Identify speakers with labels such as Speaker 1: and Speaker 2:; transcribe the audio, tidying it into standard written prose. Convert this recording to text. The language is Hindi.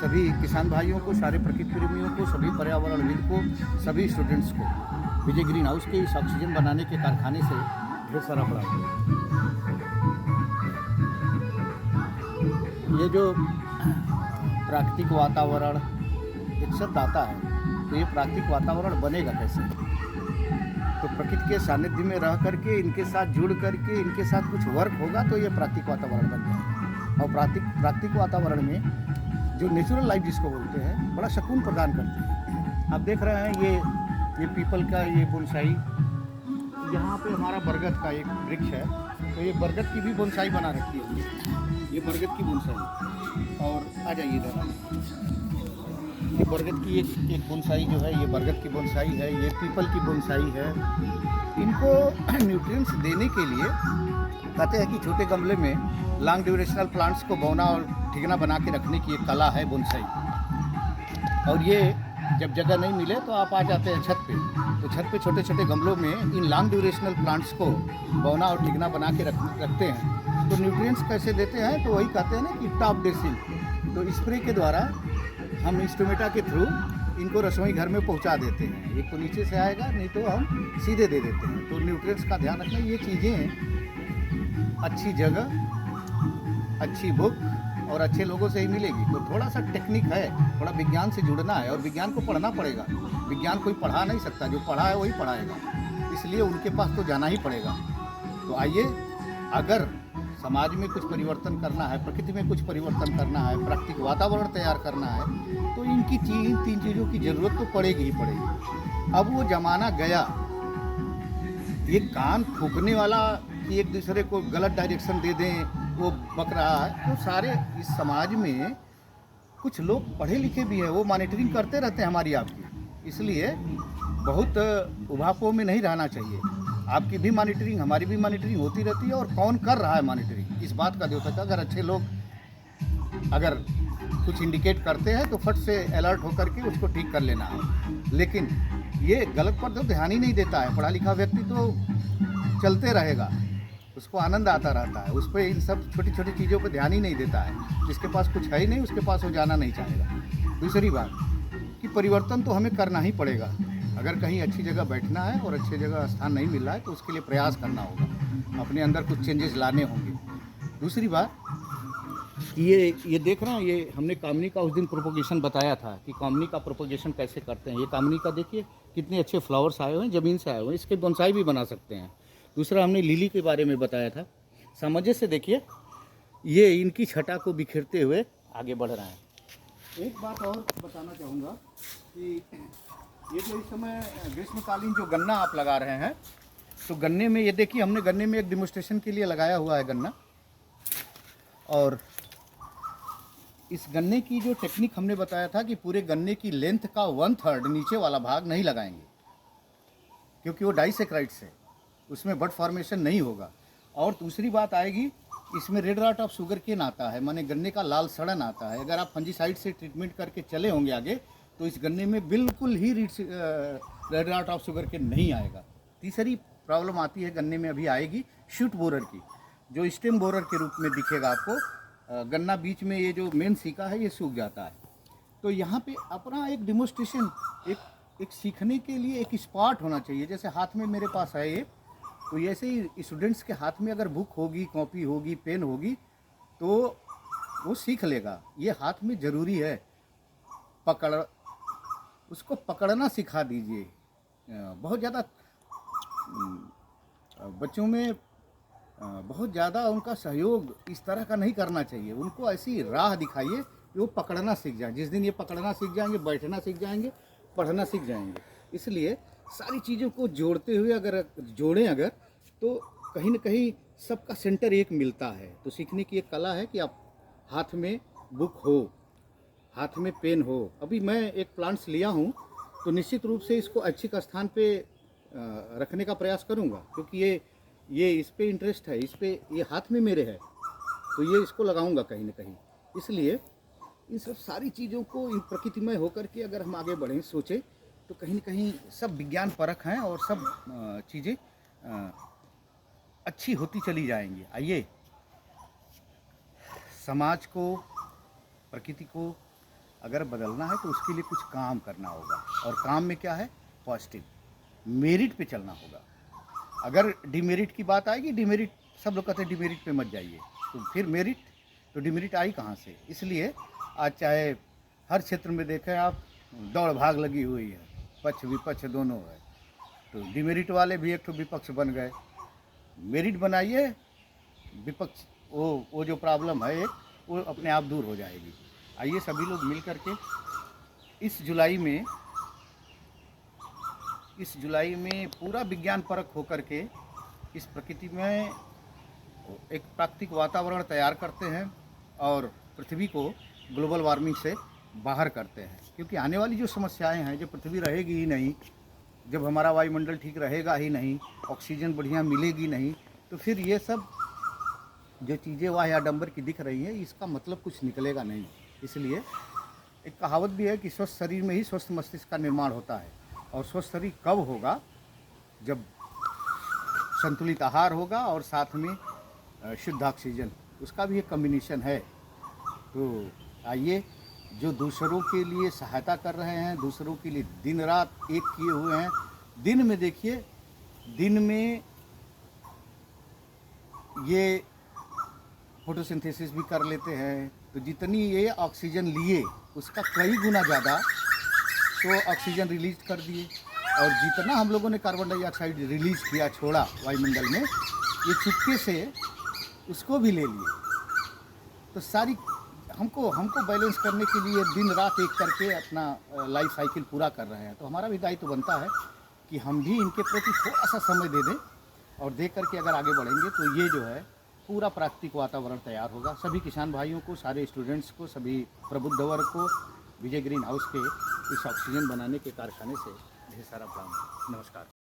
Speaker 1: सभी किसान भाइयों को, सारे प्रकृति प्रेमियों को, सभी पर्यावरणविद को, सभी स्टूडेंट्स को विजय ग्रीन हाउस के इस ऑक्सीजन बनाने के कारखाने से ढेर सारा प्रणाम। ये जो प्राकृतिक वातावरण एक शब्द आता है, तो ये प्राकृतिक वातावरण बनेगा कैसे? तो प्रकृति के सानिध्य में रह करके, इनके साथ जुड़ करके, इनके साथ कुछ वर्क होगा तो ये प्राकृतिक वातावरण बन जाएगा। और प्राकृतिक वातावरण में जो नेचुरल लाइफ जिसको बोलते हैं, बड़ा सुकून प्रदान करती है। आप देख रहे हैं ये पीपल का ये बोनसाई, यहाँ पे हमारा बरगद का एक वृक्ष है, तो ये बरगद की भी बोनसाई बना रखी है। ये बरगद की बोनसाई, और आ जाइए इधर, ये बरगद की एक बोनसाई जो है, ये बरगद की बोनसाई है, ये पीपल की बोनसाई है। इनको न्यूट्रिएंट्स देने के लिए कहते हैं कि छोटे गमले में लॉन्ग ड्यूरेशनल प्लांट्स को बोना और ठिकाना बना के रखने की एक कला है बोनसाई। और ये जब जगह नहीं मिले तो आप आ जाते हैं छत पे, तो छत पे छोटे छोटे गमलों में इन लॉन्ग ड्यूरेशनल प्लांट्स को बोना और ठिकाना बना के रखते हैं। तो न्यूट्रिएंट्स कैसे देते हैं? तो वही कहते हैं ना कि टॉप ड्रेसिंग। तो स्प्रे के द्वारा हम इंस्ट्रूमेटा के थ्रू इनको रसोई घर में पहुंचा देते हैं। एक तो नीचे से आएगा, नहीं तो हम सीधे दे देते हैं। तो न्यूट्रिएंट्स का ध्यान रखना। ये चीज़ें अच्छी जगह, अच्छी बुक और अच्छे लोगों से ही मिलेगी। तो थोड़ा सा टेक्निक है, थोड़ा विज्ञान से जुड़ना है, और विज्ञान को पढ़ना पड़ेगा। विज्ञान कोई पढ़ा नहीं सकता, जो पढ़ा है वही पढ़ाएगा, इसलिए उनके पास तो जाना ही पड़ेगा। तो आइए, अगर समाज में कुछ परिवर्तन करना है, प्रकृति में कुछ परिवर्तन करना है, प्राकृतिक वातावरण तैयार करना है, तो इनकी तीन चीज़ों की ज़रूरत तो पड़ेगी ही पड़ेगी। अब वो ज़माना गया, ये कान फूकने वाला कि एक दूसरे को गलत डायरेक्शन दे दें, वो बक रहा है। तो सारे इस समाज में कुछ लोग पढ़े लिखे भी हैं, वो मॉनिटरिंग करते रहते हैं हमारी आपकी, इसलिए बहुत उभापों में नहीं रहना चाहिए। आपकी भी मॉनिटरिंग, हमारी भी मॉनिटरिंग होती रहती है। और कौन कर रहा है मॉनिटरिंग, इस बात का द्योतक। अगर अच्छे लोग अगर कुछ इंडिकेट करते हैं तो फट से अलर्ट होकर के उसको ठीक कर लेना है। लेकिन ये गलत पर तो ध्यान ही नहीं देता है। पढ़ा लिखा व्यक्ति तो चलते रहेगा, उसको आनंद आता रहता है, उस पर इन सब छोटी छोटी चीज़ों पर ध्यान ही नहीं देता है। जिसके पास कुछ है ही नहीं, उसके पास वो जाना नहीं चाहेगा। दूसरी बात कि परिवर्तन तो हमें करना ही पड़ेगा। अगर कहीं अच्छी जगह बैठना है और अच्छी जगह स्थान नहीं मिल रहा है, तो उसके लिए प्रयास करना होगा, अपने अंदर कुछ चेंजेस लाने होंगे। दूसरी बात कि ये देख रहे हैं, ये हमने कामनी का उस दिन प्रोपोगेशन बताया था कि कामनी का प्रोपोगेशन कैसे करते हैं। ये कामनी का देखिए कितने अच्छे फ्लावर्स आए हुए हैं, ज़मीन से आए हुए हैं, इसके बोनसाई भी बना सकते हैं। दूसरा हमने लिली के बारे में बताया था। समझे से देखिए, ये इनकी छटा को बिखेरते हुए आगे बढ़ रहे हैं। एक बात और बताना चाहूँगा कि ये जो इस समय ग्रीष्मकालीन जो गन्ना आप लगा रहे हैं, तो गन्ने में ये देखिए, हमने गन्ने में एक डिमोन्स्ट्रेशन के लिए लगाया हुआ है गन्ना। और इस गन्ने की जो टेक्निक हमने बताया था कि पूरे गन्ने की लेंथ का 1/3 नीचे वाला भाग नहीं लगाएंगे, क्योंकि वो डाइसेक्राइड्स है, उसमें बड फॉर्मेशन नहीं होगा। और दूसरी बात आएगी, इसमें red rot of sugar cane आता है, माने गन्ने का लाल सड़न आता है। अगर आप फंजीसाइड से ट्रीटमेंट करके चले होंगे आगे, तो इस गन्ने में बिल्कुल ही red rot of sugar cane नहीं आएगा। तीसरी प्रॉब्लम आती है गन्ने में, अभी आएगी, शूट बोरर की, जो स्टेम बोरर के रूप में दिखेगा आपको। गन्ना बीच में ये जो मेन सीका है ये सूख जाता है। तो यहाँ पे अपना एक डिमोन्स्ट्रेशन, एक सीखने के लिए एक स्पॉट होना चाहिए। जैसे हाथ में मेरे पास है ये, तो ऐसे ही स्टूडेंट्स के हाथ में अगर बुक होगी, कॉपी होगी, पेन होगी, तो वो सीख लेगा। ये हाथ में ज़रूरी है, उसको पकड़ना सिखा दीजिए। बहुत ज़्यादा बच्चों में बहुत ज़्यादा उनका सहयोग इस तरह का नहीं करना चाहिए। उनको ऐसी राह दिखाइए कि वो पकड़ना सीख जाए। जिस दिन ये पकड़ना सीख जाएंगे, बैठना सीख जाएंगे, पढ़ना सीख जाएंगे। इसलिए सारी चीज़ों को जोड़ते हुए अगर जोड़ें तो कहीं न कहीं सबका सेंटर एक मिलता है। तो सीखने की एक कला है कि आप हाथ में बुक हो, हाथ में पेन हो। अभी मैं एक प्लांट्स लिया हूँ, तो निश्चित रूप से इसको अच्छी स्थान पे रखने का प्रयास करूँगा, क्योंकि ये इस पे इंटरेस्ट है, इस पे ये हाथ में मेरे है, तो ये इसको लगाऊंगा कहीं ना कहीं। इसलिए इन सब सारी चीज़ों को इन प्रकृतिमय होकर के अगर हम आगे बढ़ें, सोचें, तो कहीं न कहीं सब विज्ञान परख हैं और सब चीज़ें अच्छी होती चली जाएंगी। आइए, समाज को, प्रकृति को अगर बदलना है तो उसके लिए कुछ काम करना होगा, और काम में क्या है? पॉजिटिव मेरिट पे चलना होगा। अगर डिमेरिट की बात आएगी, डिमेरिट सब लोग कहते हैं डिमेरिट पे मत जाइए, तो फिर मेरिट, तो डिमेरिट आई कहाँ से? इसलिए आज चाहे हर क्षेत्र में देखें आप, दौड़ भाग लगी हुई है, पक्ष विपक्ष दोनों है। तो डिमेरिट वाले भी एक तो विपक्ष बन गए। मेरिट बनाइए, विपक्ष वो जो प्रॉब्लम है एक, वो अपने आप दूर हो जाएगी। आइए सभी लोग मिल करके इस जुलाई में पूरा विज्ञान परक होकर के इस प्रकृति में एक प्राकृतिक वातावरण तैयार करते हैं और पृथ्वी को ग्लोबल वार्मिंग से बाहर करते हैं। क्योंकि आने वाली जो समस्याएं हैं, जब पृथ्वी रहेगी ही नहीं, जब हमारा वायुमंडल ठीक रहेगा ही नहीं, ऑक्सीजन बढ़िया मिलेगी नहीं, तो फिर ये सब जो चीज़ें वाह आडंबर की दिख रही हैं, इसका मतलब कुछ निकलेगा नहीं। इसलिए एक कहावत भी है कि स्वस्थ शरीर में ही स्वस्थ मस्तिष्क का निर्माण होता है। और स्वस्थ शरीर कब होगा? जब संतुलित आहार होगा और साथ में शुद्ध ऑक्सीजन, उसका भी एक कम्बिनेशन है। तो आइए, जो दूसरों के लिए सहायता कर रहे हैं, दूसरों के लिए दिन रात एक किए हुए हैं, दिन में देखिए, दिन में ये फोटोसिंथेसिस भी कर लेते हैं, तो जितनी ये ऑक्सीजन लिए उसका कई गुना ज़्यादा तो ऑक्सीजन रिलीज कर दिए, और जितना हम लोगों ने कार्बन डाइऑक्साइड रिलीज किया, छोड़ा वायुमंडल में, ये चुपके से उसको भी ले लिए। तो सारी हमको बैलेंस करने के लिए दिन रात एक करके अपना लाइफ साइकिल पूरा कर रहे हैं। तो हमारा भी दायित्व बनता है कि हम भी इनके प्रति थोड़ा सा समय दे दें, और दे करके अगर आगे बढ़ेंगे तो ये जो है पूरा प्राकृतिक वातावरण तैयार होगा। सभी किसान भाइयों को, सारे स्टूडेंट्स को, सभी प्रबुद्ध वर्ग को विजय ग्रीन हाउस के इस ऑक्सीजन बनाने के कारखाने से ढेर सारा प्रणाम। नमस्कार।